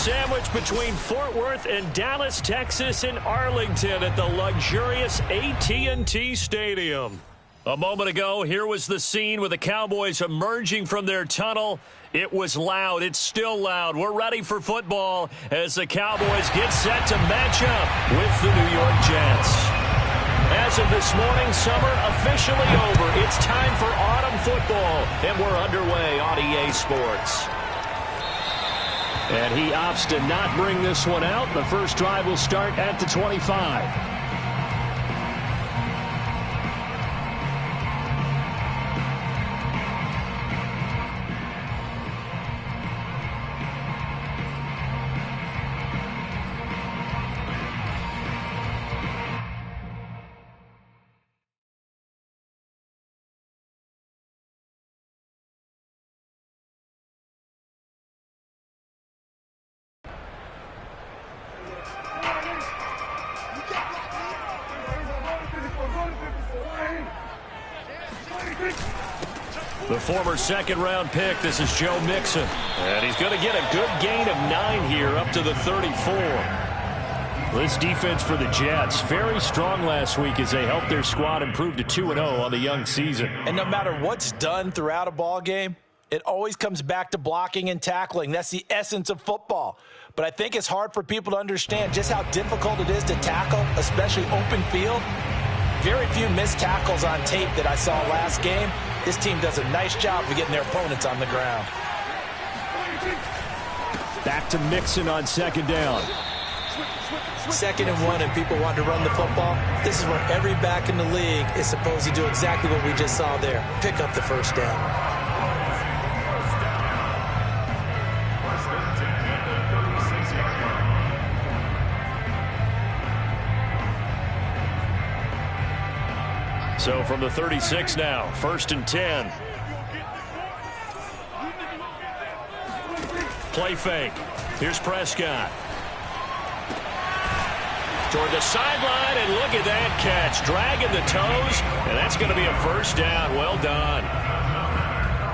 sandwiched between Fort Worth and Dallas, Texas, and Arlington at the luxurious AT&T Stadium. A moment ago, here was the scene with the Cowboys emerging from their tunnel. It was loud. It's still loud. We're ready for football as the Cowboys get set to match up with the New York Jets. As of this morning, summer officially over. It's time for autumn football, and we're underway on EA Sports. And he opts to not bring this one out. The first drive will start at the 25. The former second-round pick, this is Joe Mixon. And he's going to get a good gain of 9 here up to the 34. This defense for the Jets, very strong last week as they helped their squad improve to 2-0 on the young season. And no matter what's done throughout a ball game, it always comes back to blocking and tackling. That's the essence of football. But I think it's hard for people to understand just how difficult it is to tackle, especially open field. Very few missed tackles on tape that I saw last game. This team does a nice job of getting their opponents on the ground. Back to Mixon on second down. 2nd and 1 and people want to run the football. This is where every back in the league is supposed to do exactly what we just saw there. Pick up the first down. So from the 36 now, 1st and 10. Play fake. Here's Prescott. Toward the sideline, and look at that catch. Dragging the toes, and that's going to be a first down. Well done.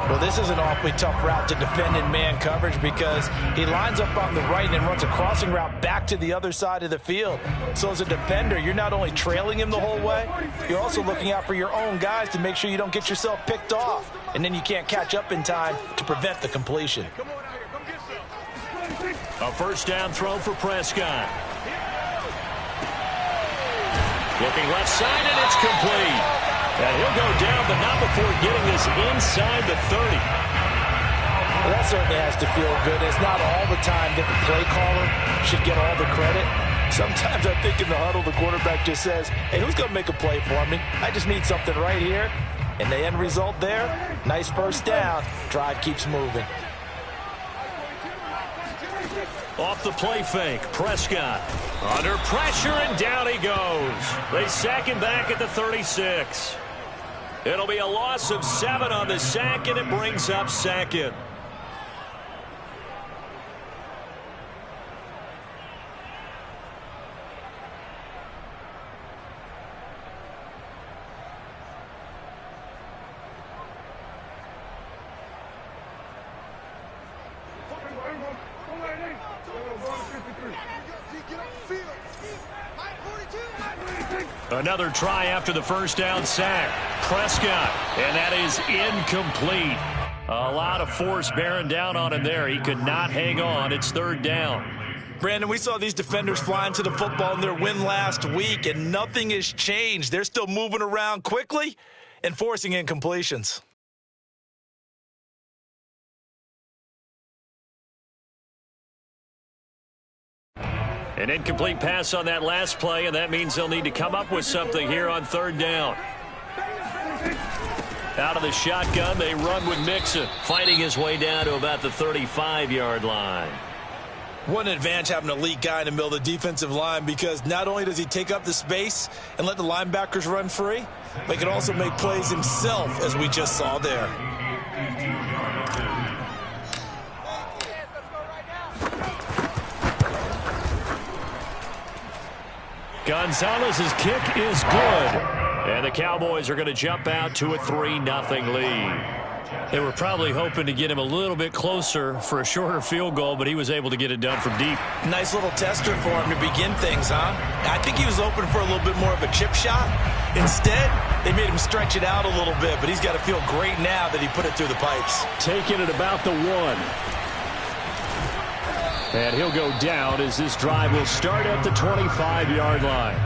Well, this is an awfully tough route to defend in man coverage because he lines up on the right and runs a crossing route back to the other side of the field. So as a defender, you're not only trailing him the whole way, you're also looking out for your own guys to make sure you don't get yourself picked off. And then you can't catch up in time to prevent the completion. A first down throw for Prescott. Looking left side, and it's complete. And he'll go down, but not before getting this inside the 30. Well, that certainly has to feel good. It's not all the time that the play caller should get all the credit. Sometimes I think in the huddle, the quarterback just says, hey, who's going to make a play for me? I just need something right here. And the end result there, nice first down. Drive keeps moving. Off the play fake, Prescott. Under pressure, and down he goes. They sack him back at the 36. It'll be a loss of 7 on the sack, and it brings up 2nd. Another try after the first down sack. Prescott, and that is incomplete. A lot of force bearing down on him there. He could not hang on. It's 3rd down. Brandon, we saw these defenders flying to the football in their win last week, and nothing has changed. They're still moving around quickly and forcing incompletions. An incomplete pass on that last play, and that means they'll need to come up with something here on 3rd down. Out of the shotgun, they run with Mixon, fighting his way down to about the 35-yard line. What an advantage having an elite guy in the middle of the defensive line, because not only does he take up the space and let the linebackers run free, but he can also make plays himself, as we just saw there. Gonzalez's kick is good. And the Cowboys are going to jump out to a 3-0 lead. They were probably hoping to get him a little bit closer for a shorter field goal, but he was able to get it done from deep. Nice little tester for him to begin things, huh? I think he was open for a little bit more of a chip shot. Instead, they made him stretch it out a little bit, but he's got to feel great now that he put it through the pipes. Taking it about the 1. And he'll go down as this drive will start at the 25-yard line.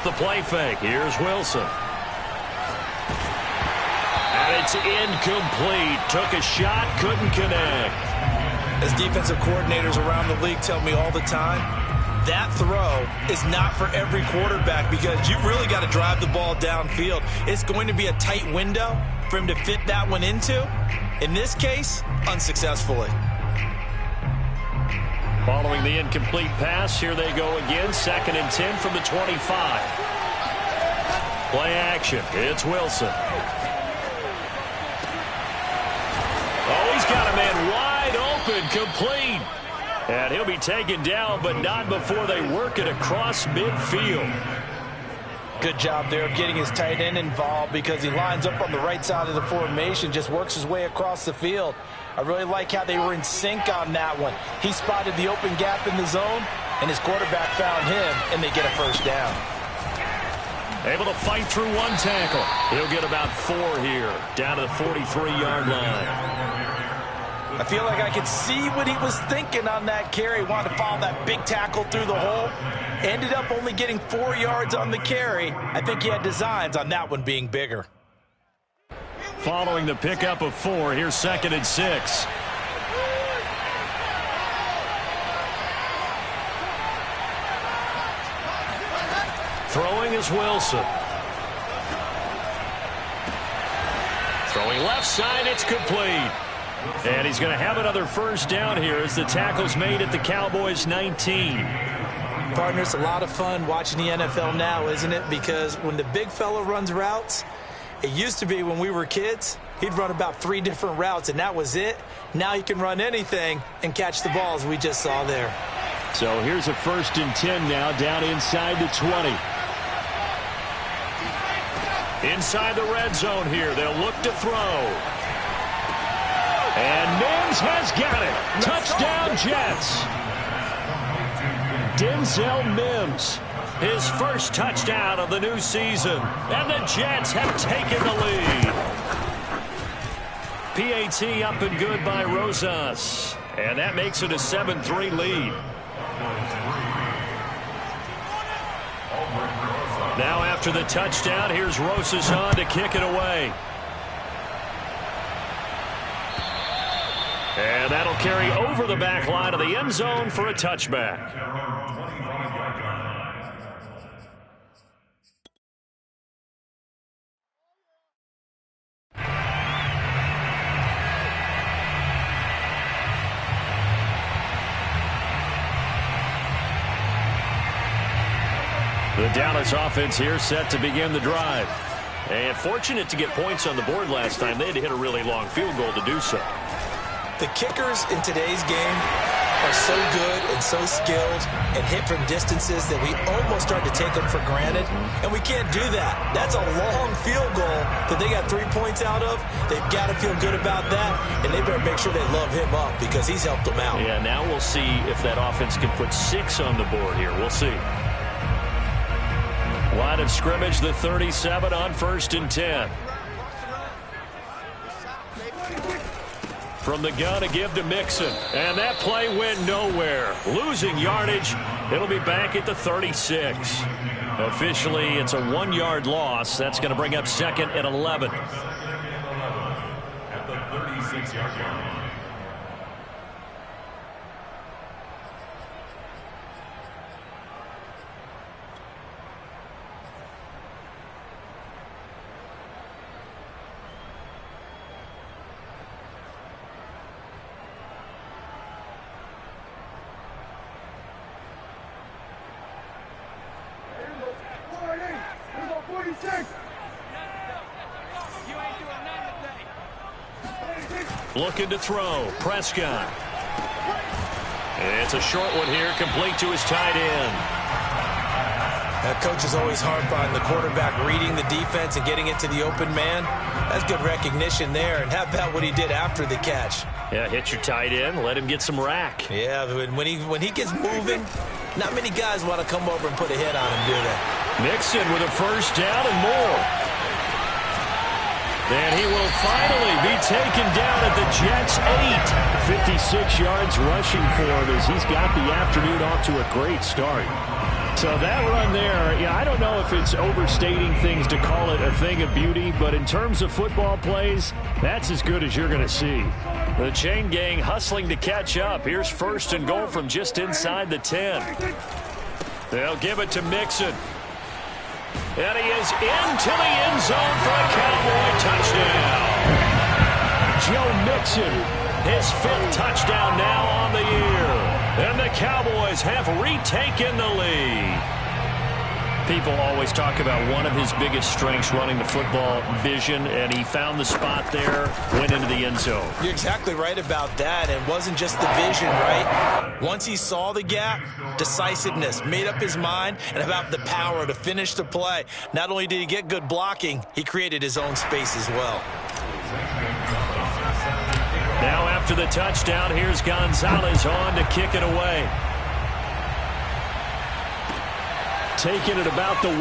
The play fake. Here's Wilson. And it's incomplete. Took a shot, couldn't connect. As defensive coordinators around the league tell me all the time, that throw is not for every quarterback because you've really got to drive the ball downfield. It's going to be a tight window for him to fit that one into. In this case, unsuccessfully. Following the incomplete pass, here they go again. 2nd and 10 from the 25. Play action. It's Wilson. Oh, he's got a man wide open, complete. And he'll be taken down, but not before they work it across midfield. Good job there of getting his tight end involved because he lines up on the right side of the formation, just works his way across the field. I really like how they were in sync on that one. He spotted the open gap in the zone, and his quarterback found him, and they get a first down. Able to fight through 1 tackle. He'll get about 4 here, down to the 43-yard line. I feel like I could see what he was thinking on that carry. Wanted to follow that big tackle through the hole. Ended up only getting 4 yards on the carry. I think he had designs on that one being bigger. Following the pickup of 4, here's 2nd and 6. Throwing is Wilson. Throwing left side, it's complete. And he's going to have another first down here as the tackle's made at the Cowboys' 19. Partners, a lot of fun watching the NFL now, isn't it? Because when the big fella runs routes, it used to be when we were kids, he'd run about 3 different routes, and that was it. Now he can run anything and catch the balls we just saw there. So here's a 1st and 10 now, down inside the 20. Inside the red zone here, they'll look to throw. And Mims has got it. Touchdown, Jets. Denzel Mims, his first touchdown of the new season. And the Jets have taken the lead. PAT up and good by Rosas. And that makes it a 7-3 lead. Now after the touchdown, here's Rosas on to kick it away. And that'll carry over the back line of the end zone for a touchback. The Dallas offense here set to begin the drive. And fortunate to get points on the board last time. They had to hit a really long field goal to do so. The kickers in today's game are so good and so skilled and hit from distances that we almost start to take them for granted. And we can't do that. That's a long field goal that they got 3 points out of. They've got to feel good about that. And they better make sure they love him up because he's helped them out. Yeah, now we'll see if that offense can put 6 on the board here. We'll see. Line of scrimmage, the 37 on 1st and 10. From the gun to give to Mixon. And that play went nowhere. Losing yardage. It'll be back at the 36. Officially, it's a 1-yard loss. That's going to bring up 2nd and 11. At the 36-yard line. Looking to throw. Prescott. It's a short one here, complete to his tight end. That coach is always hard on the quarterback reading the defense and getting it to the open man. That's good recognition there. And how about what he did after the catch? Yeah, hit your tight end, let him get some rack. Yeah, when he gets moving, not many guys want to come over and put a hit on him, do they? Nixon with a first down and more. And he will finally be taken down at the Jets' 8. 56 yards rushing for him as he's got the afternoon off to a great start. So that run there, yeah, I don't know if it's overstating things to call it a thing of beauty, but in terms of football plays, that's as good as you're going to see. The chain gang hustling to catch up. Here's first and goal from just inside the 10. They'll give it to Mixon. And he is into the end zone for a Cowboy touchdown. Joe Mixon, his 5th touchdown now on the year. And the Cowboys have retaken the lead. People always talk about one of his biggest strengths running the football, vision, and he found the spot there, went into the end zone. You're exactly right about that. It wasn't just the vision, right? Once he saw the gap, decisiveness, made up his mind, and about the power to finish the play. Not only did he get good blocking, he created his own space as well. Now after the touchdown, here's Gonzalez on to kick it away. Taking it about the 1.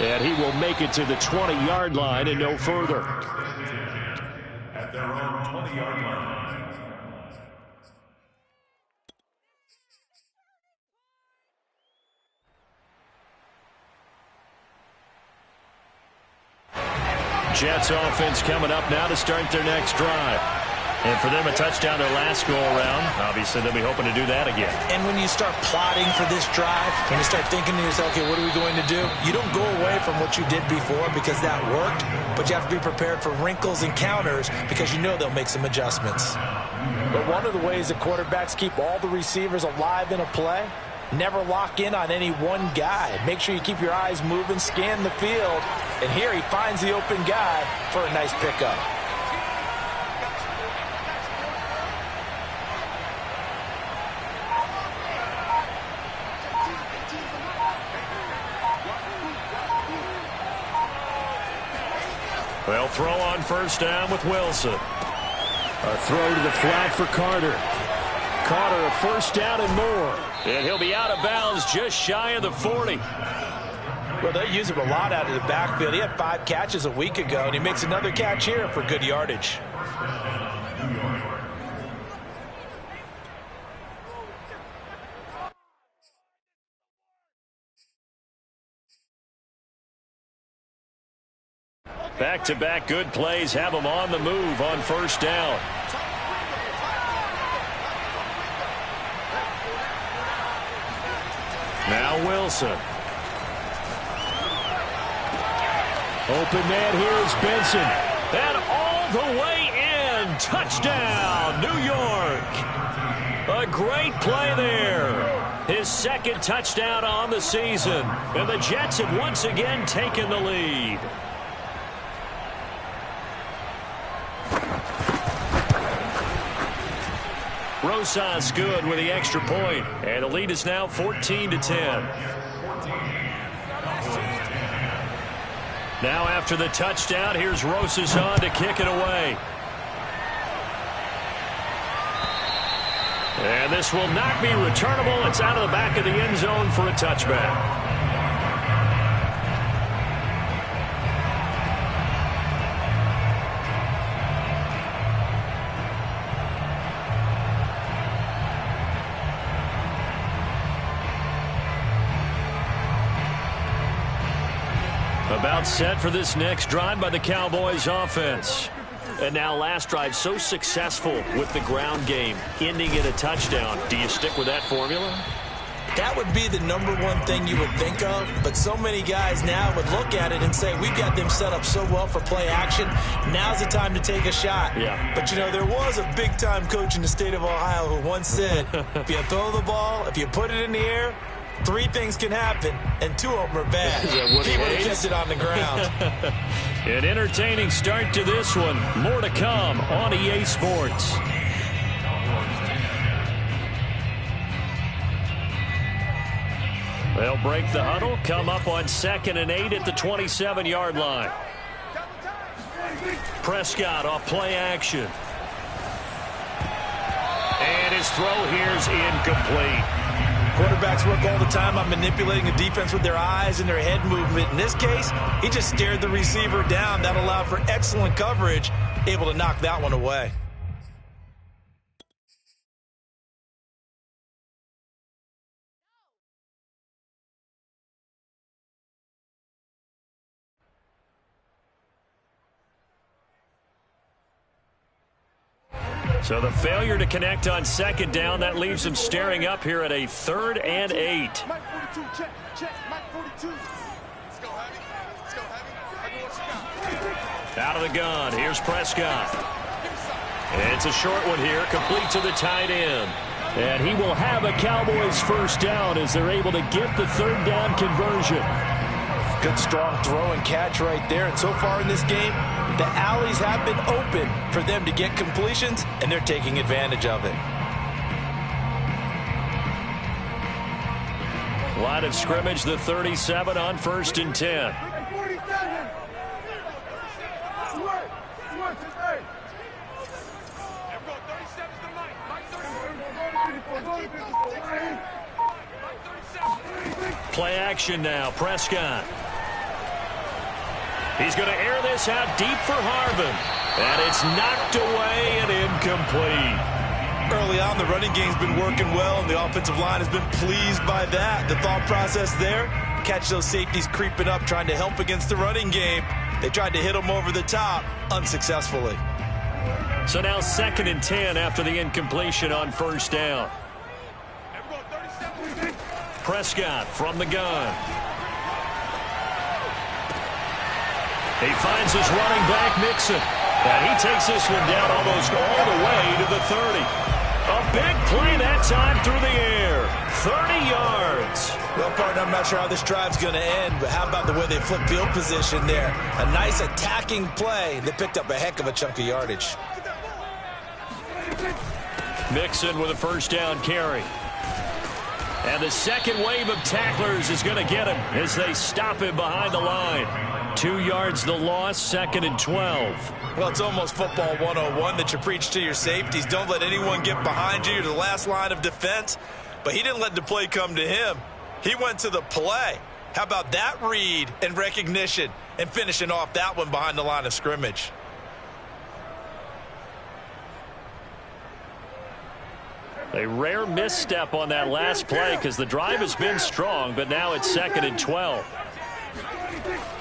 And he will make it to the 20-yard line and no further. At their own 20-yard line. Jets offense coming up now to start their next drive. And for them, a touchdown their last go-around. Obviously, they'll be hoping to do that again. And when you start plotting for this drive, when you start thinking to yourself, okay, what are we going to do? You don't go away from what you did before because that worked, but you have to be prepared for wrinkles and counters because you know they'll make some adjustments. But one of the ways that quarterbacks keep all the receivers alive in a play, never lock in on any one guy. Make sure you keep your eyes moving, scan the field, and here he finds the open guy for a nice pickup. They'll throw on first down with Wilson. A throw to the flat for Carter. Carter, a first down and more. And he'll be out of bounds just shy of the 40. Well, they use him a lot out of the backfield. He had 5 catches a week ago, and he makes another catch here for good yardage. Back-to-back good plays have him on the move on first down. Now Wilson. Open man, here is Benson. And all the way in. Touchdown, New York. A great play there. His 2nd touchdown on the season. And the Jets have once again taken the lead. Rosas good with the extra point, and the lead is now 14-10. Now after the touchdown, here's Rosas on to kick it away. And this will not be returnable. It's out of the back of the end zone for a touchback. About set for this next drive by the Cowboys offense. And now last drive so successful with the ground game, ending in a touchdown. Do you stick with that formula? That would be the #1 thing you would think of, but so many guys now would look at it and say, we've got them set up so well for play action, now's the time to take a shot. Yeah. But, you know, there was a big-time coach in the state of Ohio who once said, if you throw the ball, if you put it in the air, 3 things can happen, and 2 of them are bad. He would have kept it on the ground. An entertaining start to this one. More to come on EA Sports. They'll break the huddle, come up on 2nd and 8 at the 27-yard line. Prescott off play action. And his throw here's incomplete. Quarterbacks work all the time on manipulating the defense with their eyes and their head movement. In this case, he just stared the receiver down. That allowed for excellent coverage, able to knock that one away. So the failure to connect on 2nd down, that leaves him staring up here at a 3rd and 8. Mike 42, check, Mike 42. Let's go, Heavy. Let's go, Heavy. I know what you got. Out of the gun, here's Prescott. It's a short one here, complete to the tight end. And he will have a Cowboys first down as they're able to get the 3rd down conversion. Good strong throw and catch right there. And so far in this game, the alleys have been open for them to get completions, and they're taking advantage of it. Line of scrimmage, the 37 on 1st and 10. Play action now, Prescott. He's going to air this out deep for Harvin. And it's knocked away and incomplete. Early on, the running game's been working well, and the offensive line has been pleased by that. The thought process there, catch those safeties creeping up, trying to help against the running game. They tried to hit them over the top, unsuccessfully. So now 2nd and 10 after the incompletion on 1st down. Prescott from the gun. He finds his running back, Mixon. And he takes this one down almost all the way to the 30. A big play that time through the air. 30 yards. Well, partner, I'm not sure how this drive's going to end, but how about the way they flip field position there? A nice attacking play. They picked up a heck of a chunk of yardage. Mixon with a first down carry. And the second wave of tacklers is going to get him as they stop him behind the line. 2 yards the loss, 2nd and 12. Well, it's almost football 101 that you preach to your safeties. Don't let anyone get behind you. You're the last line of defense. But he didn't let the play come to him. He went to the play. How about that read and recognition and finishing off that one behind the line of scrimmage? A rare misstep on that last play because the drive has been strong, but now it's 2nd and 12.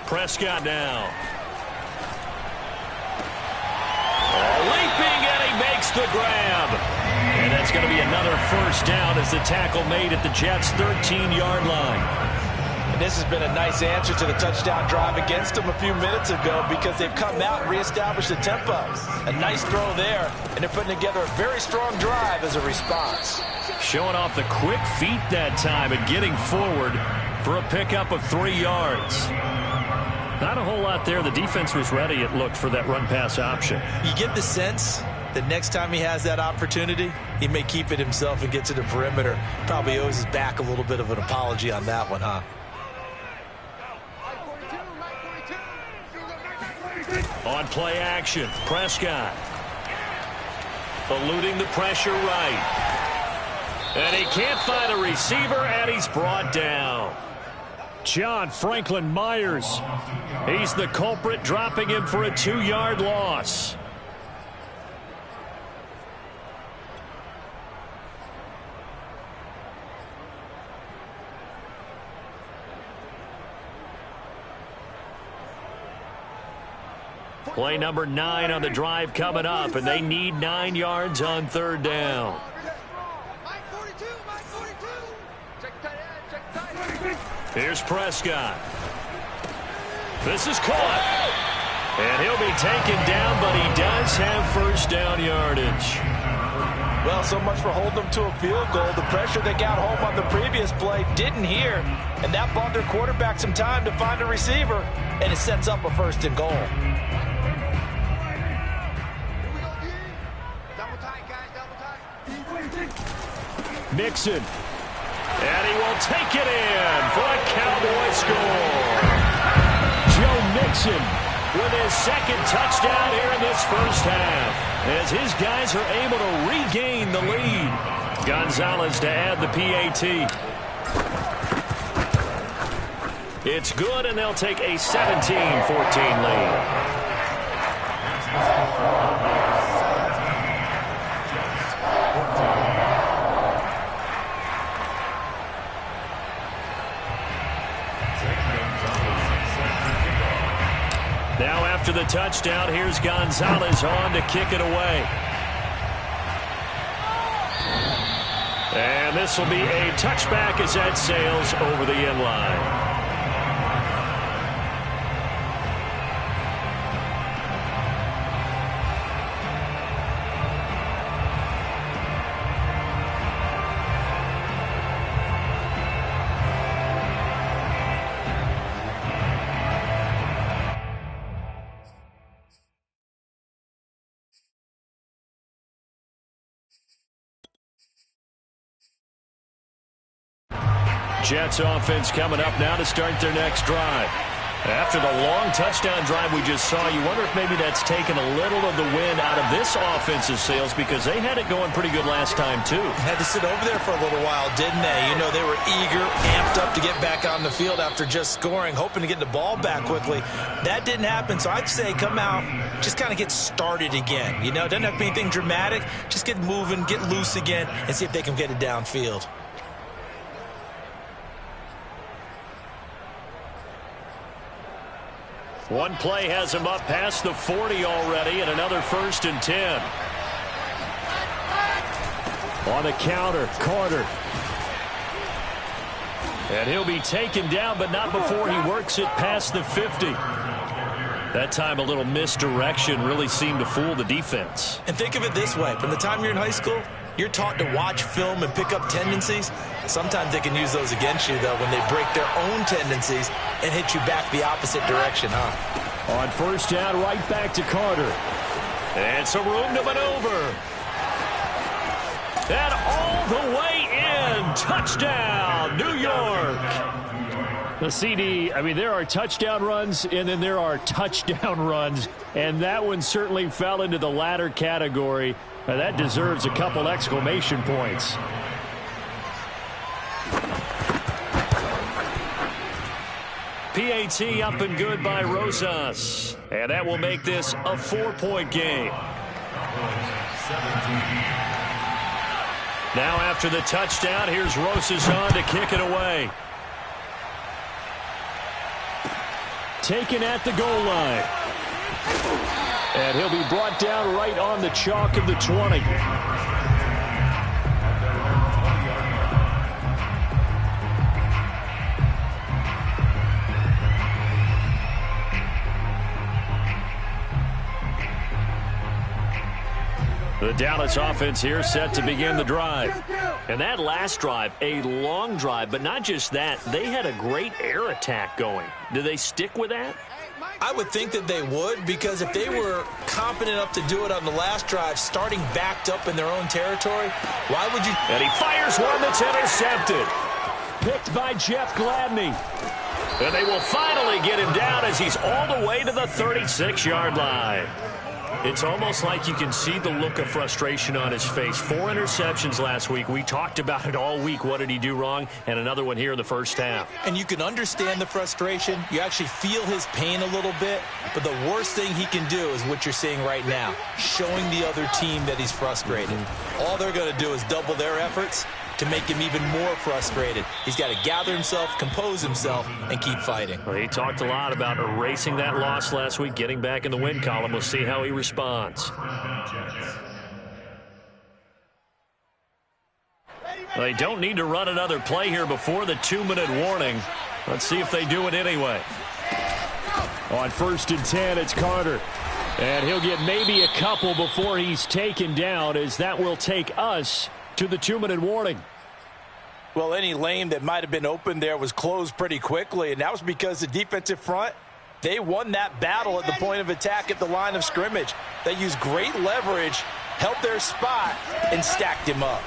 Prescott now. Leaping, and he makes the grab. And that's going to be another first down as the tackle made at the Jets' 13-yard line. And this has been a nice answer to the touchdown drive against them a few minutes ago because they've come out and reestablished the tempo. A nice throw there, and they're putting together a very strong drive as a response. Showing off the quick feet that time and getting forward for a pickup of 3 yards. Not a whole lot there. The defense was ready, it looked, for that run-pass option. You get the sense that next time he has that opportunity, he may keep it himself and get to the perimeter. Probably owes his back a little bit of an apology on that one, huh? On play action, Prescott. Eluding the pressure right. And he can't find a receiver, and he's brought down. John Franklin Myers. He's the culprit, dropping him for a 2-yard loss. Play number 9 on the drive coming up, and they need 9 yards on 3rd down. Here's Prescott. This is caught. And he'll be taken down, but he does have first down yardage. Well, so much for holding them to a field goal. The pressure they got home on the previous play didn't hear, and that bought their quarterback some time to find a receiver, and it sets up a 1st and goal. Double tight, guys, double tight. Mixon. And he will take it in for a Cowboy score. Joe Mixon with his 2nd touchdown here in this first half, as his guys are able to regain the lead. Gonzalez to add the PAT. It's good, and they'll take a 17-14 lead. Now after the touchdown, here's Gonzalez on to kick it away. And this will be a touchback as that sails over the end line. Jets offense coming up now to start their next drive. After the long touchdown drive we just saw, you wonder if maybe that's taken a little of the wind out of this offensive sails, because they had it going pretty good last time too. Had to sit over there for a little while, didn't they? You know, they were eager, amped up to get back on the field after just scoring, hoping to get the ball back quickly. That didn't happen, so I'd say come out, just kind of get started again. You know, doesn't have to be anything dramatic. Just get moving, get loose again, and see if they can get it downfield. One play has him up past the 40 already, and another 1st and 10. On the counter, Carter. And he'll be taken down, but not before he works it past the 50. That time a little misdirection really seemed to fool the defense. And think of it this way. From the time you're in high school, you're taught to watch film and pick up tendencies. Sometimes they can use those against you, though, when they break their own tendencies and hit you back the opposite direction, huh? On 1st down, right back to Carter. And some room to maneuver. And all the way in. Touchdown, New York. The CD, I mean, there are touchdown runs, and then there are touchdown runs. And that one certainly fell into the latter category. Now that deserves a couple exclamation points. PAT up and good by Rosas. And that will make this a 4-point game. Now after the touchdown, here's Rosas on to kick it away. Taken at the goal line. And he'll be brought down right on the chalk of the 20. The Dallas offense here set to begin the drive. And that last drive, a long drive, but not just that, they had a great air attack going. Do they stick with that? I would think that they would, because if they were confident enough to do it on the last drive, starting backed up in their own territory, why would you? And he fires one that's intercepted. Picked by Jeff Gladney. And they will finally get him down as he's all the way to the 36-yard line. It's almost like you can see the look of frustration on his face. 4 interceptions last week. We talked about it all week. What did he do wrong? And another one here in the first half. And you can understand the frustration. You actually feel his pain a little bit. But the worst thing he can do is what you're seeing right now, showing the other team that he's frustrated. All they're going to do is double their efforts to make him even more frustrated. He's got to gather himself, compose himself, and keep fighting. Well, he talked a lot about erasing that loss last week, getting back in the win column. We'll see how he responds. They don't need to run another play here before the 2-minute warning. Let's see if they do it anyway. On 1st and 10, it's Carter. And he'll get maybe a couple before he's taken down, as that will take us to the 2-minute warning. Well, any lane that might have been open there was closed pretty quickly, and that was because the defensive front, they won that battle at the point of attack at the line of scrimmage. They used great leverage, held their spot, and stacked him up.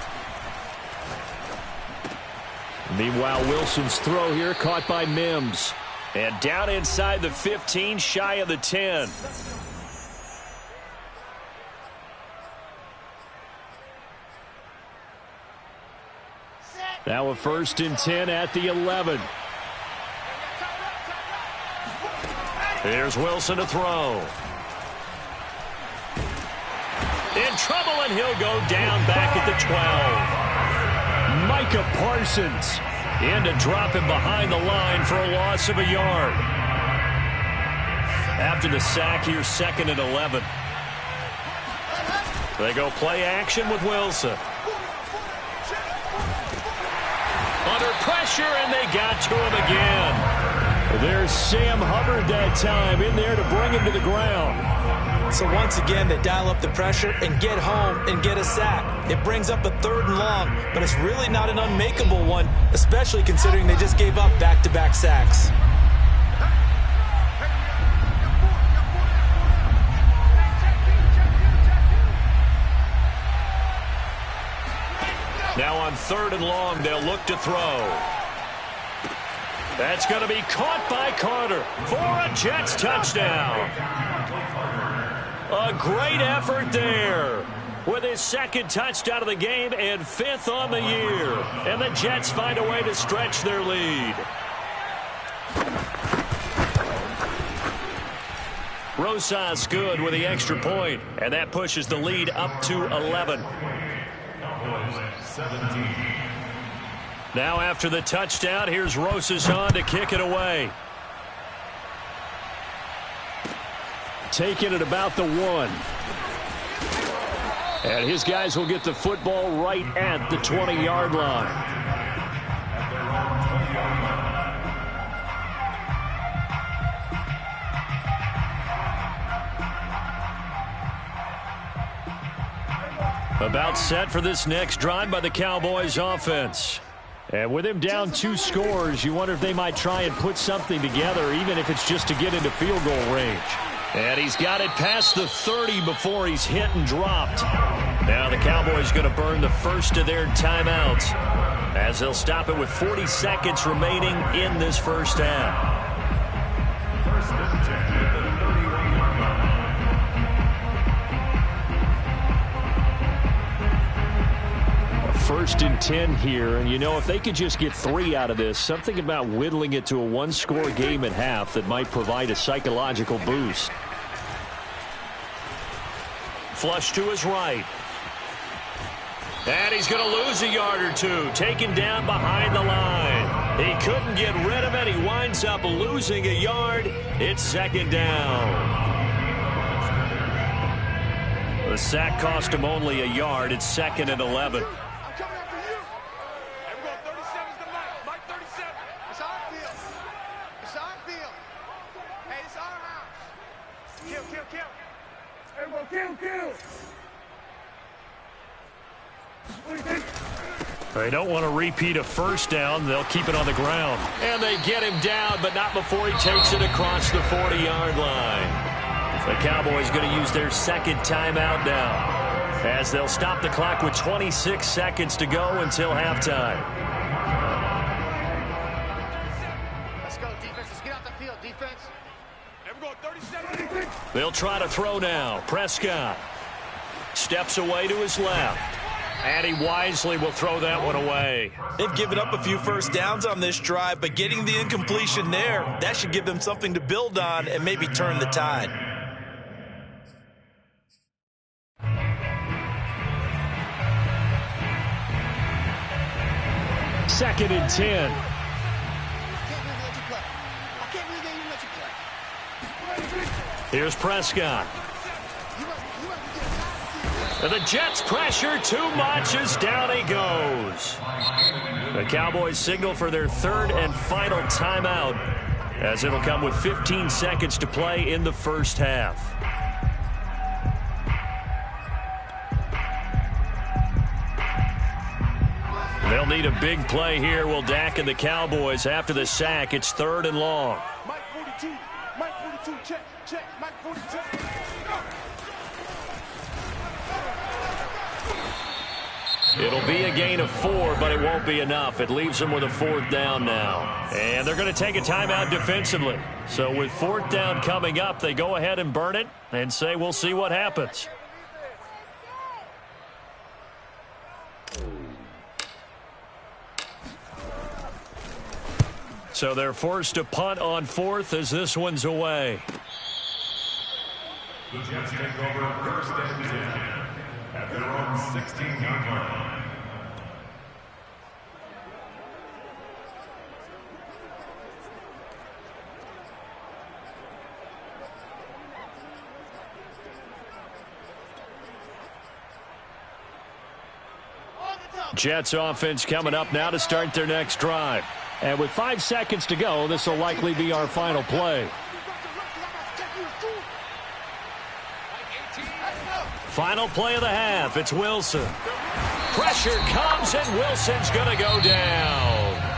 Meanwhile, Wilson's throw here caught by Mims. And down inside the 15, shy of the 10. Now a 1st and 10 at the 11. Here's Wilson to throw. In trouble, and he'll go down back at the 12. Micah Parsons in to drop him behind the line for a loss of a yard. After the sack, here's 2nd and 11. They go play action with Wilson. Under pressure, and they got to him again. There's Sam Hubbard that time in there to bring him to the ground. So once again, they dial up the pressure and get home and get a sack. It brings up a 3rd and long, but it's really not an unmakeable one, especially considering they just gave up back-to-back sacks. Now on 3rd and long, they'll look to throw. That's going to be caught by Carter for a Jets touchdown. A great effort there with his 2nd touchdown of the game and 5th on the year. And the Jets find a way to stretch their lead. Rosas good with the extra point, and that pushes the lead up to 11. 17. Now after the touchdown, here's Rosas on to kick it away. Taking it about the 1. And his guys will get the football right at the 20-yard line. About set for this next drive by the Cowboys offense. And with him down 2 scores, you wonder if they might try and put something together, even if it's just to get into field goal range. And he's got it past the 30 before he's hit and dropped. Now the Cowboys going to burn the first of their timeouts, as they'll stop it with 40 seconds remaining in this first half. 1st and 10 at the 31-yard line. First and 10 here, and you know, if they could just get 3 out of this, something about whittling it to a 1-score game at half that might provide a psychological boost. Flush to his right. And he's going to lose a yard or 2, taken down behind the line. He couldn't get rid of it. He winds up losing a yard. It's 2nd down. The sack cost him only a yard. It's 2nd and 11. They don't want to repeat a first down. They'll keep it on the ground. And they get him down, but not before he takes it across the 40-yard line. The Cowboys going to use their 2nd timeout now, as they'll stop the clock with 26 seconds to go until halftime. Let's go, defense. Let's get out the field, defense. And we're going 37. They'll try to throw now. Prescott steps away to his left. And he wisely will throw that one away. They've given up a few first downs on this drive, but getting the incompletion there, that should give them something to build on and maybe turn the tide. Second and 10. Here's Prescott. And the Jets pressure too much as down he goes. The Cowboys signal for their 3rd and final timeout, as it'll come with 15 seconds to play in the first half. They'll need a big play here. Will Dak and the Cowboys after the sack. It's 3rd and long. Mike 42. Mike 42. Check. Check. Mike 42. It'll be a gain of 4, but it won't be enough. It leaves them with a 4th down now. And they're going to take a timeout defensively. So with 4th down coming up, they go ahead and burn it and say we'll see what happens. So they're forced to punt on 4th as this one's away. The Jets take over 1st and 10 at their own 16-yard line. Jets offense coming up now to start their next drive. And with 5 seconds to go, this will likely be our final play. Final play of the half. It's Wilson. Pressure comes, and Wilson's going to go down.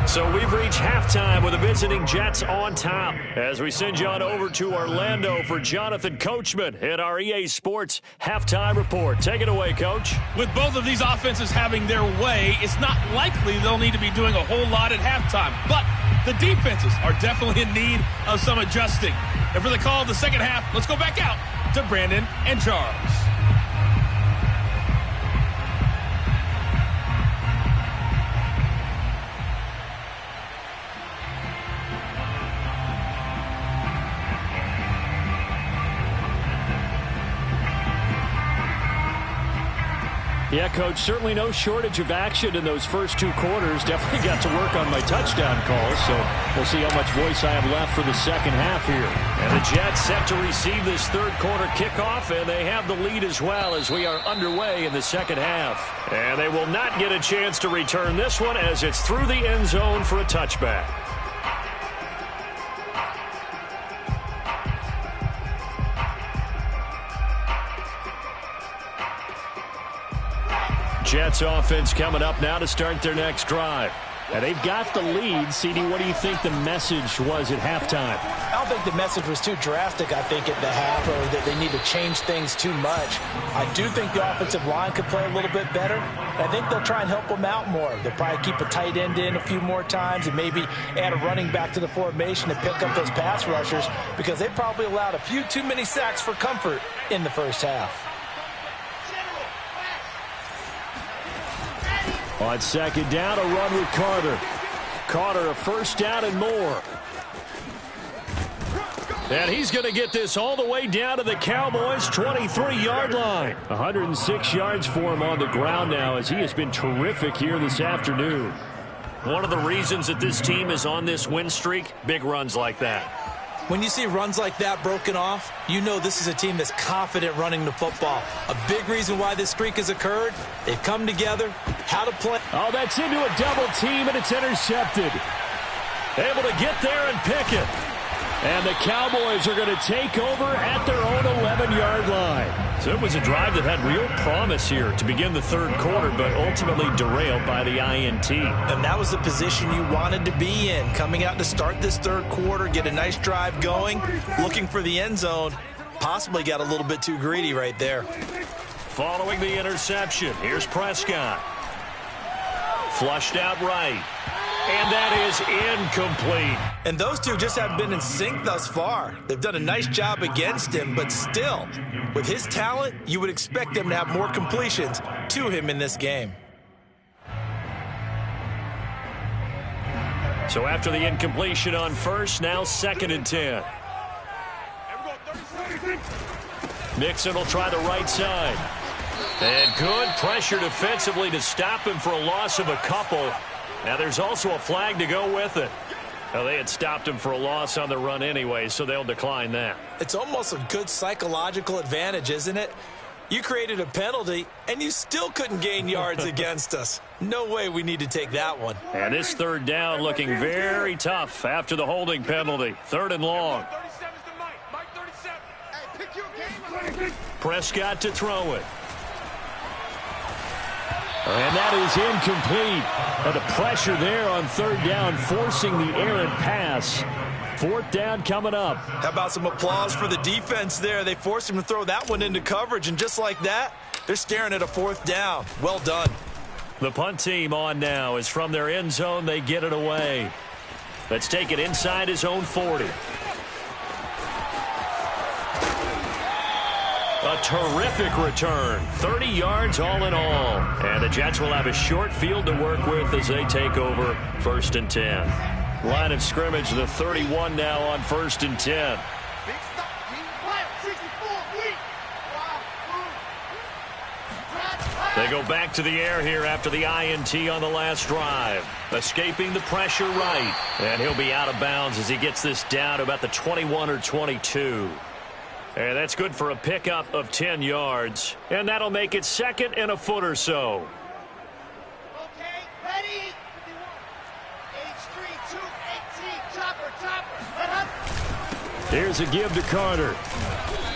So we've reached halftime with the visiting Jets on top. As we send you on over to Orlando for Jonathan Coachman at our EA Sports Halftime Report. Take it away, Coach. With both of these offenses having their way, it's not likely they'll need to be doing a whole lot at halftime. But the defenses are definitely in need of some adjusting. And for the call of the second half, let's go back out to Brandon and Charles. Yeah, Coach, certainly no shortage of action in those first 2 quarters. Definitely got to work on my touchdown calls, so we'll see how much voice I have left for the second half here. And the Jets set to receive this 3rd quarter kickoff, and they have the lead as well as we are underway in the second half. And they will not get a chance to return this one as it's through the end zone for a touchback. Jets offense coming up now to start their next drive. And they've got the lead. CD, what do you think the message was at halftime? I don't think the message was too drastic, I think, at the half, or that they need to change things too much. I do think the offensive line could play a little bit better. I think they'll try and help them out more. They'll probably keep a tight end in a few more times and maybe add a running back to the formation to pick up those pass rushers, because they probably allowed a few too many sacks for comfort in the first half. On second down, a run with Carter. Carter, a first down and more. And he's going to get this all the way down to the Cowboys' 23-yard line. 106 yards for him on the ground now, as he has been terrific here this afternoon. One of the reasons that this team is on this win streak, big runs like that. When you see runs like that broken off, you know this is a team that's confident running the football. A big reason why this streak has occurred, they've come together, how to play. Oh, that's into a double team, and it's intercepted. Able to get there and pick it. And the Cowboys are going to take over at their own 11-yard line. So it was a drive that had real promise here to begin the 3rd quarter, but ultimately derailed by the INT. And that was the position you wanted to be in, coming out to start this 3rd quarter, get a nice drive going, looking for the end zone. Possibly got a little bit too greedy right there. Following the interception, here's Prescott. Flushed out right. And that is incomplete. And those two just haven't been in sync thus far. They've done a nice job against him, but still, with his talent, you would expect them to have more completions to him in this game. So after the incompletion on first, now 2nd and 10. Mixon will try the right side. And good pressure defensively to stop him for a loss of a couple. Now there's also a flag to go with it. Well, they had stopped him for a loss on the run anyway, so they'll decline that. It's almost a good psychological advantage, isn't it? You created a penalty, and you still couldn't gain yards against us. No way we need to take that one. And this 3rd down looking very tough after the holding penalty. 3rd and long. Prescott to throw it. And that is incomplete. And the pressure there on third down, forcing the errant pass. Fourth down coming up. How about some applause for the defense there? They forced him to throw that one into coverage, and just like that, they're staring at a fourth down. Well done. The punt team on now is from their end zone. They get it away. Let's take it inside his own 40. A terrific return. 30 yards all in all. And the Jets will have a short field to work with as they take over 1st and 10. Line of scrimmage, the 31 now on 1st and 10. They go back to the air here after the INT on the last drive. Escaping the pressure right. And he'll be out of bounds as he gets this down to about the 21 or 22. And that's good for a pickup of 10 yards. And that'll make it 2nd and a foot or so. Okay, ready? H3, 2, 18, chopper. Here's a give to Carter.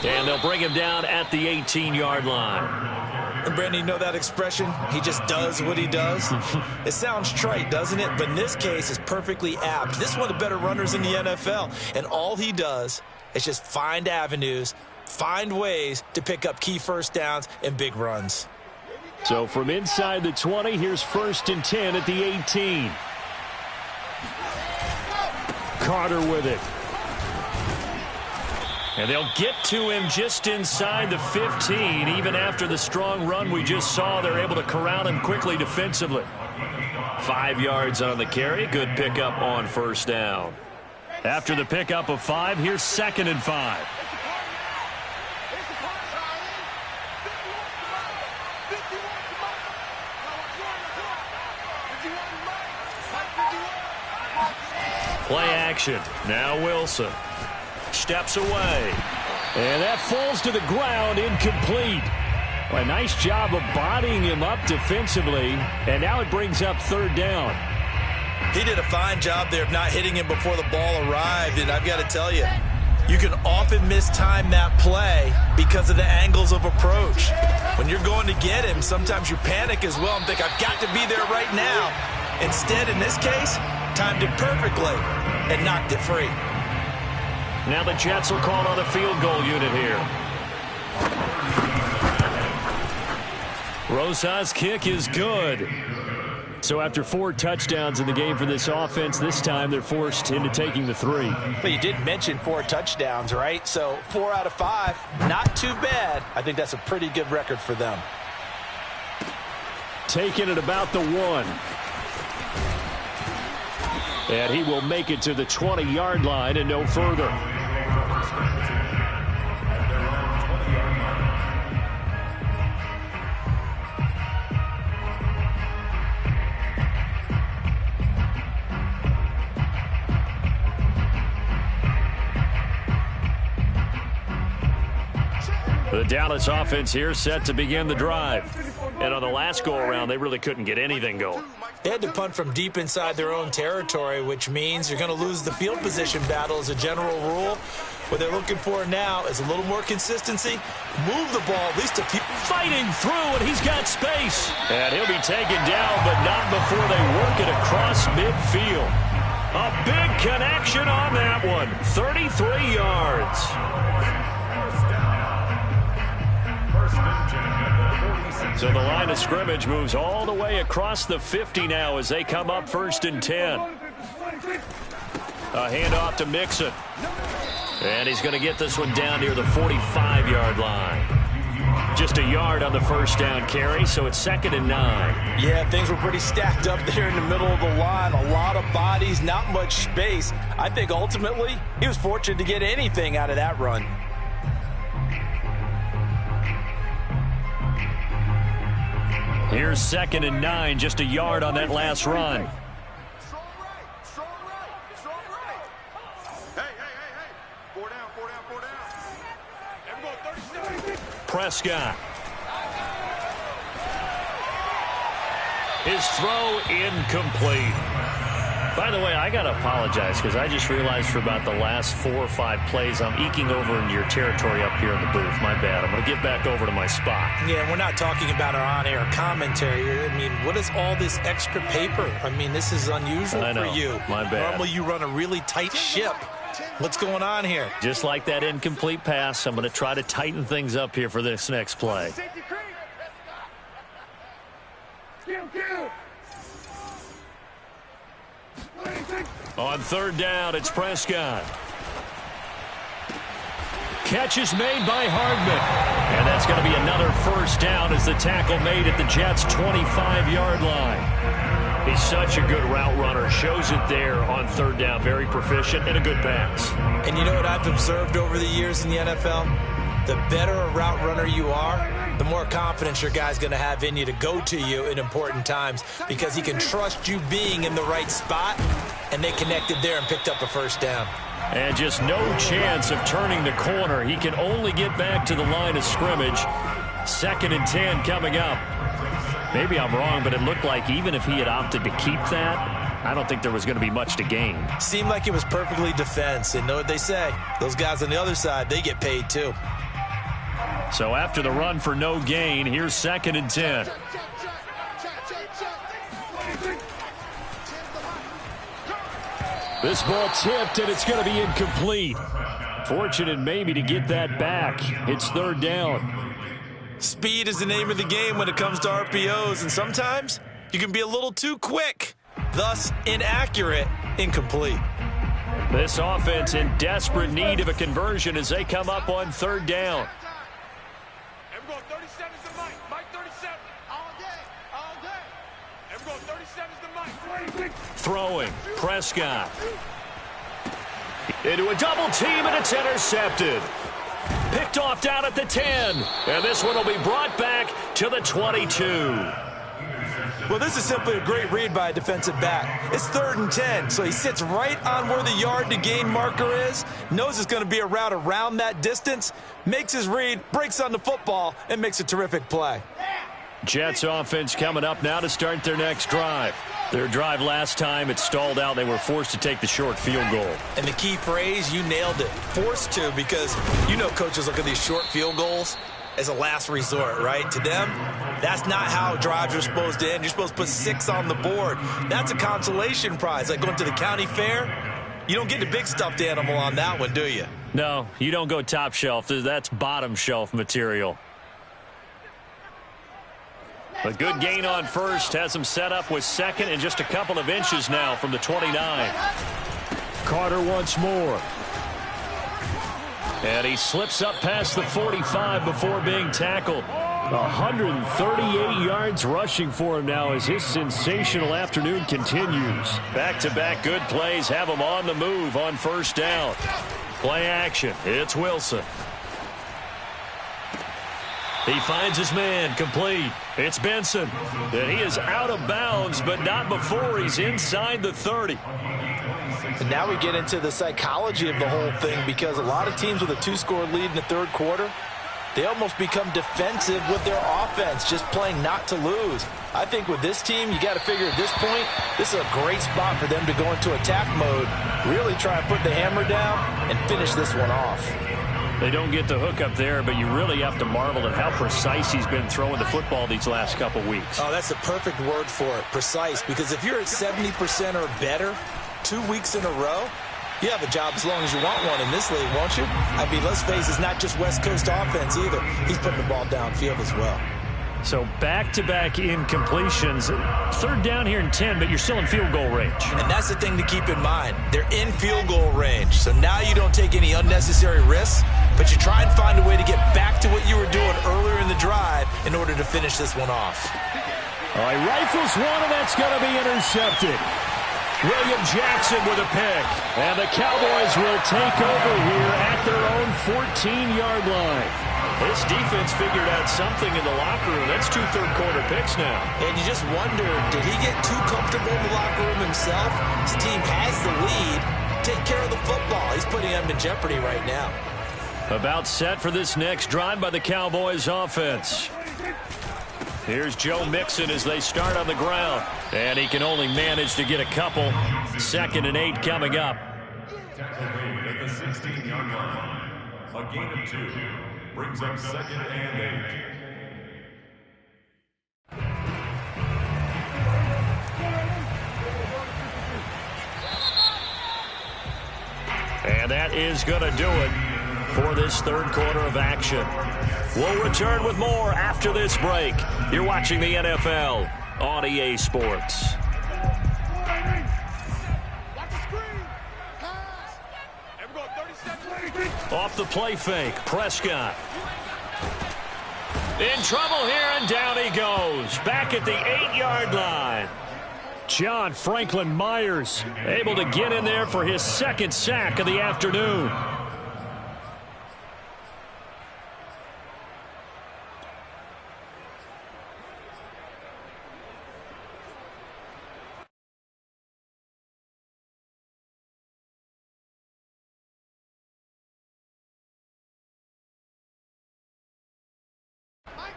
And they'll bring him down at the 18-yard line. And Brandon, you know that expression? He just does what he does. It sounds trite, doesn't it? But in this case, it's perfectly apt. This is one of the better runners in the NFL. And all he does is just find avenues, find ways to pick up key first downs and big runs. So from inside the 20, here's 1st and 10 at the 18. Carter with it. And they'll get to him just inside the 15. Even after the strong run we just saw, they're able to corral him quickly defensively. 5 yards on the carry. Good pickup on 1st down. After the pickup of 5, here's 2nd and 5. Play action. Now Wilson. Steps away. And that falls to the ground, incomplete. Well, a nice job of bodying him up defensively. And now it brings up 3rd down. He did a fine job there of not hitting him before the ball arrived. And I've got to tell you, you can often mistime that play because of the angles of approach. When you're going to get him, sometimes you panic as well and think, I've got to be there right now. Instead, in this case, timed it perfectly and knocked it free. Now the Jets will call on the field goal unit here. Rosa's kick is good. So after 4 touchdowns in the game for this offense, this time they're forced into taking the 3. But you did mention 4 touchdowns, right? So 4 out of 5, not too bad. I think that's a pretty good record for them. Taking it about the 1. And he will make it to the 20-yard line and no further. The Dallas offense here set to begin the drive. And on the last go-around, they really couldn't get anything going. They had to punt from deep inside their own territory, which means you're going to lose the field position battle as a general rule. What they're looking for now is a little more consistency. Move the ball at least a few. Fighting through, and he's got space. And he'll be taken down, but not before they work it across midfield. A big connection on that one. 33 yards. So the line of scrimmage moves all the way across the 50 now as they come up 1st and 10. A handoff to Mixon. And he's going to get this one down near the 45-yard line. Just a yard on the 1st down carry, so it's 2nd and 9. Yeah, things were pretty stacked up there in the middle of the line. A lot of bodies, not much space. I think ultimately he was fortunate to get anything out of that run. Here's 2nd and 9, just a yard on that last run. Strong right, strong right, strong right. Hey. 4 down. Everyone, 30 seconds. Prescott. His throw incomplete. By the way, I got to apologize because I just realized for about the last 4 or 5 plays, I'm eking over into your territory up here in the booth. My bad. I'm going to get back over to my spot. Yeah, we're not talking about our on-air commentary. I mean, what is all this extra paper? I mean, this is unusual for you. My bad. Normally you run a really tight ship. What's going on here? Just like that incomplete pass, I'm going to try to tighten things up here for this next play. On 3rd down, it's Prescott. Catch is made by Hardman. And that's going to be another 1st down as the tackle made at the Jets' 25-yard line. He's such a good route runner. Shows it there on 3rd down. Very proficient and a good pass. And you know what I've observed over the years in the NFL? The better a route runner you are, the more confidence your guy's going to have in you to go to you in important times because he can trust you being in the right spot, and they connected there and picked up a 1st down. And just no chance of turning the corner. He can only get back to the line of scrimmage. 2nd and 10 coming up. Maybe I'm wrong, but it looked like even if he had opted to keep that, I don't think there was going to be much to gain. Seemed like it was perfectly defense. And know what they say? Those guys on the other side, they get paid too. So after the run for no gain, here's 2nd and 10. This ball tipped, and it's going to be incomplete. Fortunate maybe to get that back. It's 3rd down. Speed is the name of the game when it comes to RPOs, and sometimes you can be a little too quick, thus inaccurate, incomplete. This offense in desperate need of a conversion as they come up on 3rd down. Everyone, 37 is the mic. Mike 37. All day. All day. Everyone, 37 is the mic. Throwing. Prescott. Into a double team, and it's intercepted. Picked off down at the 10. And this one will be brought back to the 22. Well, this is simply a great read by a defensive back. It's 3rd and 10, so he sits right on where the yard to gain marker is, knows it's going to be a route around that distance, makes his read, breaks on the football, and makes a terrific play. Jets offense coming up now to start their next drive. Their drive last time, it stalled out. They were forced to take the short field goal. And the key phrase, you nailed it, forced to, because you know coaches look at these short field goals as a last resort, right? To them, that's not how drives are supposed to end. You're supposed to put 6 on the board. That's a consolation prize. Like going to the county fair, you don't get the big stuffed animal on that one, do you? No, you don't go top shelf. That's bottom shelf material. A good gain on 1st. Has him set up with 2nd and just a couple of inches now from the 29. Carter once more. And he slips up past the 45 before being tackled. 138 yards rushing for him now as his sensational afternoon continues. Back-to-back good plays have him on the move on 1st down. Play action. It's Wilson. He finds his man, complete. It's Benson. And he is out of bounds, but not before he's inside the 30. And now we get into the psychology of the whole thing, because a lot of teams with a 2-score lead in the 3rd quarter, they almost become defensive with their offense, just playing not to lose. I think with this team, you got to figure at this point, this is a great spot for them to go into attack mode, really try and put the hammer down and finish this one off. They don't get the hook up there, but you really have to marvel at how precise he's been throwing the football these last couple weeks. Oh, that's the perfect word for it, precise, because if you're at 70% or better 2 weeks in a row, you have a job as long as you want one in this league, won't you? I mean, let's face it, it's not just West Coast offense either. He's putting the ball downfield as well. So back-to-back incompletions. 3rd down here in 10, but you're still in field goal range. And that's the thing to keep in mind. They're in field goal range. So now you don't take any unnecessary risks, but you try and find a way to get back to what you were doing earlier in the drive in order to finish this one off. All right, rifles one, and that's going to be intercepted. William Jackson with a pick. And the Cowboys will take over here at their own 14-yard line. This defense figured out something in the locker room. That's 2 third-quarter picks now. And you just wonder, did he get too comfortable in the locker room himself? His team has the lead. Take care of the football. He's putting them in jeopardy right now. About set for this next drive by the Cowboys offense. Here's Joe Mixon as they start on the ground. And he can only manage to get a couple. 2nd and 8 coming up. Tackled at the 16-yard line. A gain of 2 brings up 2nd and 8. And that is going to do it for this 3rd quarter of action. We'll return with more after this break. You're watching the NFL on EA Sports. Off the play fake, Prescott. In trouble here, and down he goes. Back at the 8-yard line. John Franklin Myers able to get in there for his 2nd sack of the afternoon.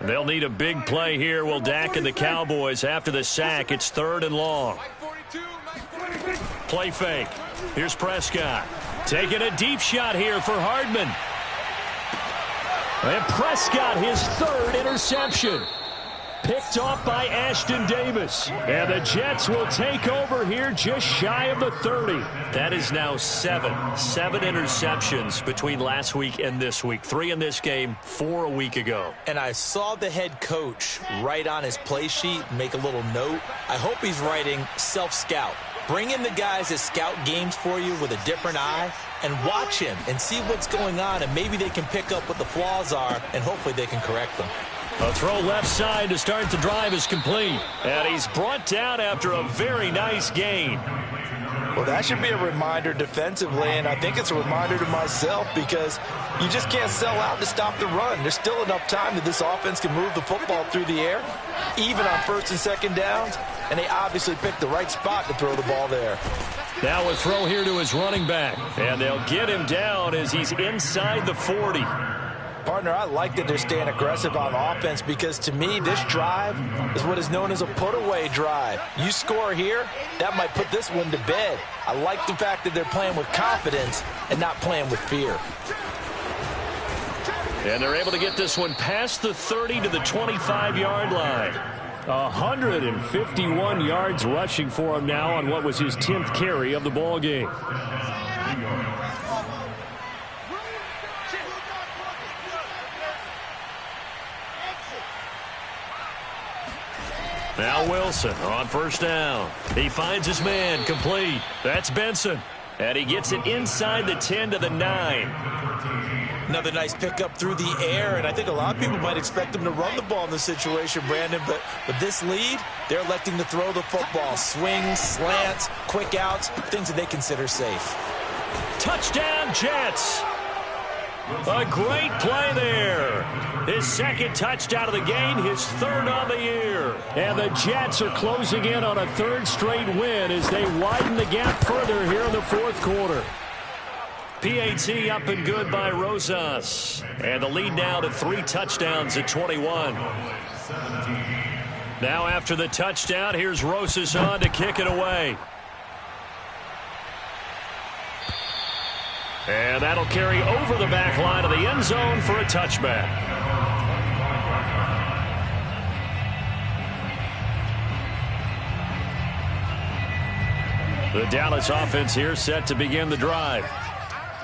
They'll need a big play here. Will Dak and the Cowboys after the sack. It's 3rd and long. Play fake. Here's Prescott. Taking a deep shot here for Hardman. And Prescott, his 3rd interception. Picked off by Ashton Davis. And the Jets will take over here just shy of the 30. That is now 7 interceptions between last week and this week. 3 in this game, 4 a week ago. And I saw the head coach write on his play sheet, make a little note. I hope he's writing self-scout. Bring in the guys that scout games for you with a different eye and watch him and see what's going on, and maybe they can pick up what the flaws are, and hopefully they can correct them. A throw left side to start the drive is complete. And he's brought down after a very nice gain. Well, that should be a reminder defensively, and I think it's a reminder to myself, because you just can't sell out to stop the run. There's still enough time that this offense can move the football through the air, even on 1st and 2nd downs, and they obviously picked the right spot to throw the ball there. Now a throw here to his running back, and they'll get him down as he's inside the 40. Partner, I like that they're staying aggressive on offense, because to me, this drive is what is known as a put-away drive. You score here, that might put this one to bed. I like the fact that they're playing with confidence and not playing with fear. And they're able to get this one past the 30 to the 25-yard line. 151 yards rushing for him now on what was his 10th carry of the ball game. Now Wilson on 1st down. He finds his man, complete. That's Benson. And he gets it inside the 10 to the 9. Another nice pickup through the air, and I think a lot of people might expect him to run the ball in this situation, Brandon, but with this lead, they're electing to throw the football. Swings, slants, quick outs, things that they consider safe. Touchdown, Jets. A great play there. His 2nd touchdown of the game, his 3rd on the year. And the Jets are closing in on a 3rd straight win as they widen the gap further here in the 4th quarter. PAT up and good by Rosas. And the lead now to 3 touchdowns at 21. Now after the touchdown, here's Rosas on to kick it away. And that'll carry over the back line of the end zone for a touchback. The Dallas offense here set to begin the drive.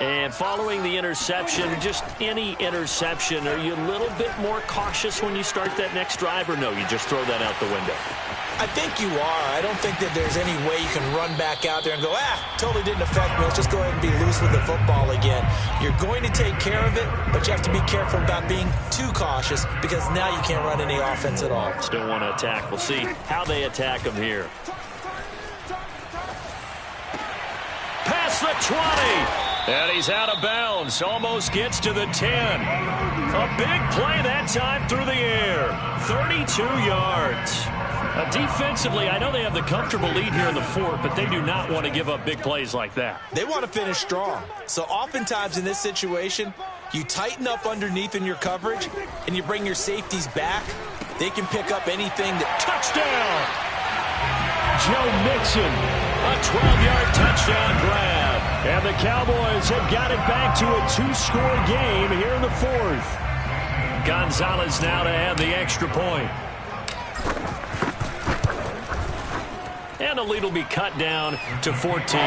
And following the interception, just any interception, are you a little bit more cautious when you start that next drive, or no, you just throw that out the window? I think you are. I don't think that there's any way you can run back out there and go, totally didn't affect me. Let's just go ahead and be loose with the football again. You're going to take care of it, but you have to be careful about being too cautious, because now you can't run any offense at all. Still want to attack. We'll see how they attack them here. Past the 20. And he's out of bounds. Almost gets to the 10. A big play that time through the air. 32 yards. Defensively, I know they have the comfortable lead here in the 4th, but they do not want to give up big plays like that. They want to finish strong. So oftentimes in this situation, you tighten up underneath in your coverage, and you bring your safeties back. they can pick up anything. Touchdown! Joe Mixon, a 12-yard touchdown grab. And the Cowboys have got it back to a two-score game here in the fourth. Gonzalez now to add the extra point. And the lead will be cut down to 14.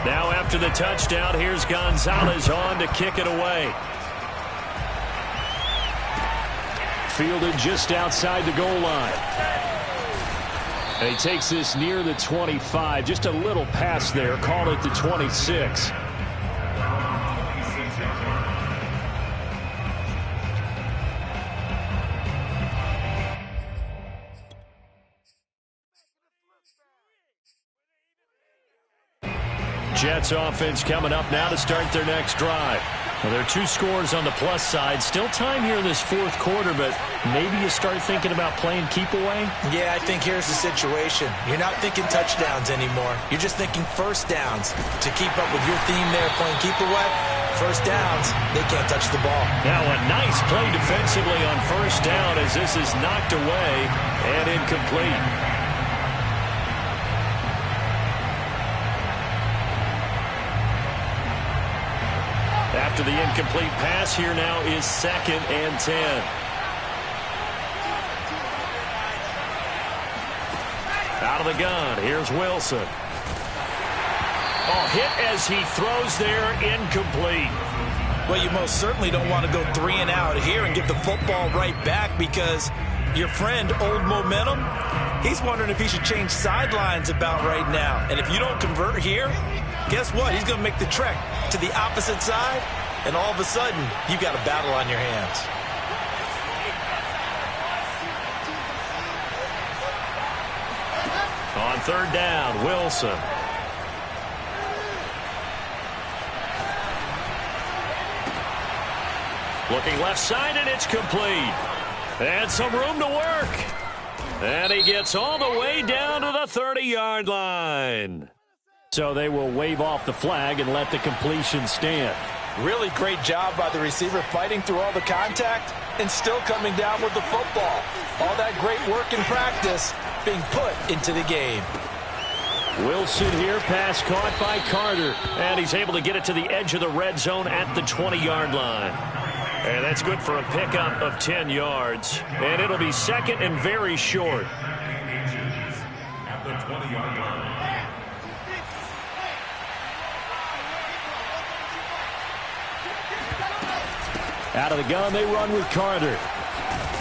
Now after the touchdown, here's Gonzalez on to kick it away. Fielded just outside the goal line. And he takes this near the 25. Just a little pass there. Call it the 26. Jets offense coming up now to start their next drive. Well, there are two scores on the plus side. Still time here in this fourth quarter, but maybe you start thinking about playing keep away? Yeah, I think here's the situation. You're not thinking touchdowns anymore. You're just thinking first downs. To keep up with your theme there, playing keep away, first downs, they can't touch the ball. Now a nice play defensively on first down as this is knocked away and incomplete. After the incomplete pass, here now is 2nd and 10. Out of the gun, here's Wilson. Oh, hit as he throws there, incomplete. Well, you most certainly don't want to go 3 and out here and give the football right back because your friend, Old Momentum, he's wondering if he should change sidelines about right now. And if you don't convert here, guess what? He's going to make the trek to the opposite side, and all of a sudden, you've got a battle on your hands. On 3rd down, Wilson. Looking left side, and it's complete. And some room to work. And he gets all the way down to the 30-yard line. So they will wave off the flag and let the completion stand. Really great job by the receiver fighting through all the contact and still coming down with the football. All that great work in practice being put into the game. Wilson here, pass caught by Carter. And he's able to get it to the edge of the red zone at the 20-yard line. And that's good for a pickup of 10 yards. And it'll be 2nd and very short. At the 20-yard line. Out of the gun, they run with Carter.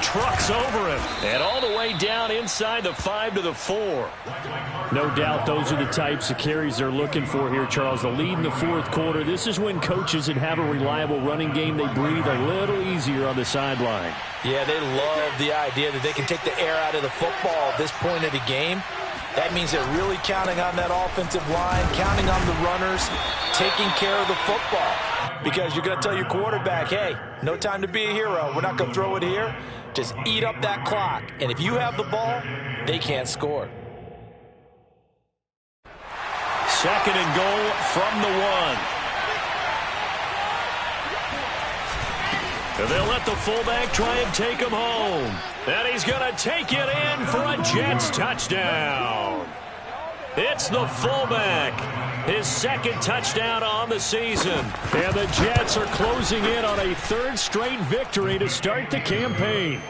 Trucks over him. And all the way down inside the 5 to the 4. No doubt those are the types of carries they're looking for here, Charles. The lead in the fourth quarter. This is when coaches that have a reliable running game, they breathe a little easier on the sideline. Yeah, they love the idea that they can take the air out of the football at this point of the game. That means they're really counting on that offensive line, counting on the runners, taking care of the football. Because you're going to tell your quarterback, hey, no time to be a hero. We're not going to throw it here. Just eat up that clock. And if you have the ball, they can't score. 2nd and goal from the 1. And they'll let the fullback try and take him home. And he's going to take it in for a Jets touchdown. It's the fullback. His 2nd touchdown on the season. And the Jets are closing in on a 3rd straight victory to start the campaign.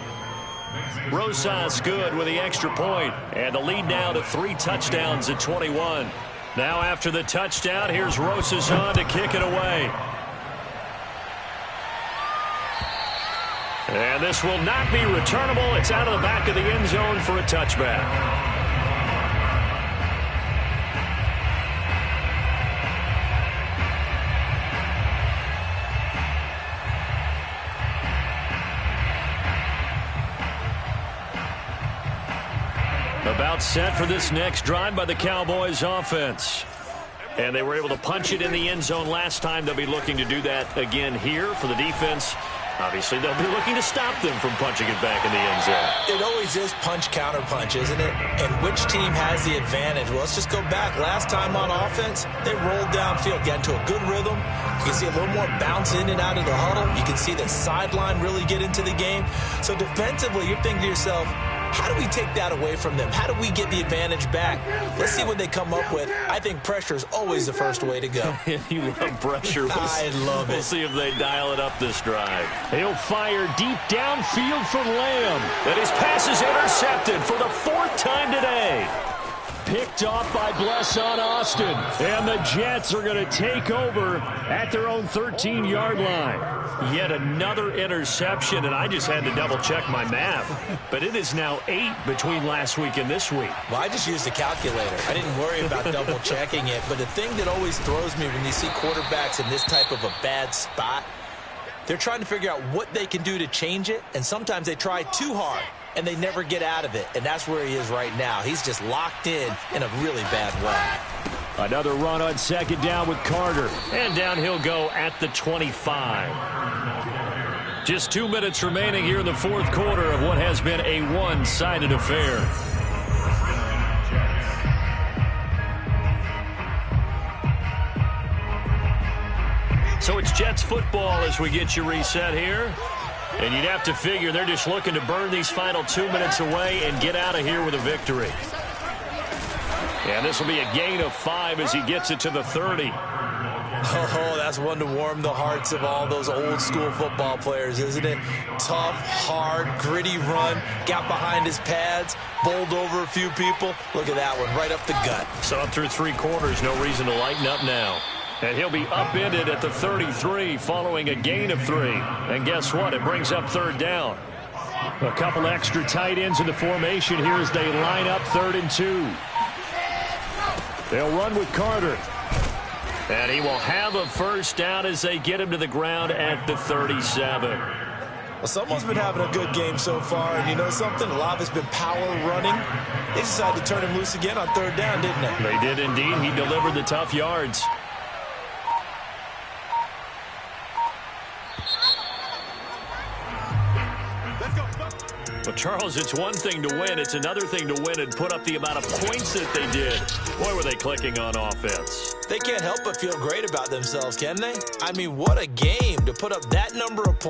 Rosas good with the extra point. And the lead now to 3 touchdowns at 21. Now after the touchdown, here's Rosas on to kick it away. And this will not be returnable. It's out of the back of the end zone for a touchback. About set for this next drive by the Cowboys offense. And they were able to punch it in the end zone last time. They'll be looking to do that again here for the defense. Obviously, they'll be looking to stop them from punching it back in the end zone. It always is punch-counter-punch, isn't it? And which team has the advantage? Well, let's just go back. Last time on offense, they rolled downfield, got into a good rhythm. You can see a little more bounce in and out of the huddle. You can see the sideline really get into the game. So defensively, you're thinking to yourself, how do we take that away from them? How do we get the advantage back? Let's see what they come up with. I think pressure is always the first way to go. You love pressure. I love it. We'll see if they dial it up this drive. He'll fire deep downfield for Lamb. And his pass is intercepted for the 4th time today. Picked off by Bless on Austin. And the Jets are going to take over at their own 13-yard line. Yet another interception, and I just had to double-check my math. But it is now 8 between last week and this week. Well, I just used a calculator. I didn't worry about double-checking it. But the thing that always throws me when you see quarterbacks in this type of a bad spot, they're trying to figure out what they can do to change it, and sometimes they try too hard, and they never get out of it. And that's where he is right now. He's just locked in a really bad way. Another run on 2nd down with Carter. And down he'll go at the 25. Just 2 minutes remaining here in the 4th quarter of what has been a one-sided affair. So it's Jets football as we get you reset here. And you'd have to figure they're just looking to burn these final 2 minutes away and get out of here with a victory. And this will be a gain of 5 as he gets it to the 30. Oh, that's one to warm the hearts of all those old-school football players, isn't it? Tough, hard, gritty run, got behind his pads, bowled over a few people. Look at that one, right up the gut. So up through 3 quarters, no reason to lighten up now. And he'll be upended at the 33 following a gain of 3. And guess what? It brings up 3rd down. A couple extra tight ends in the formation here as they line up 3rd and 2. They'll run with Carter. And he will have a 1st down as they get him to the ground at the 37. Well, someone's been having a good game so far, and you know something? A lot of it's been power running. They decided to turn him loose again on 3rd down, didn't they? They did indeed. He delivered the tough yards. Well, Charles, it's one thing to win. It's another thing to win and put up the amount of points that they did. Boy, were they clicking on offense. They can't help but feel great about themselves, can they? I mean, what a game to put up that number of points.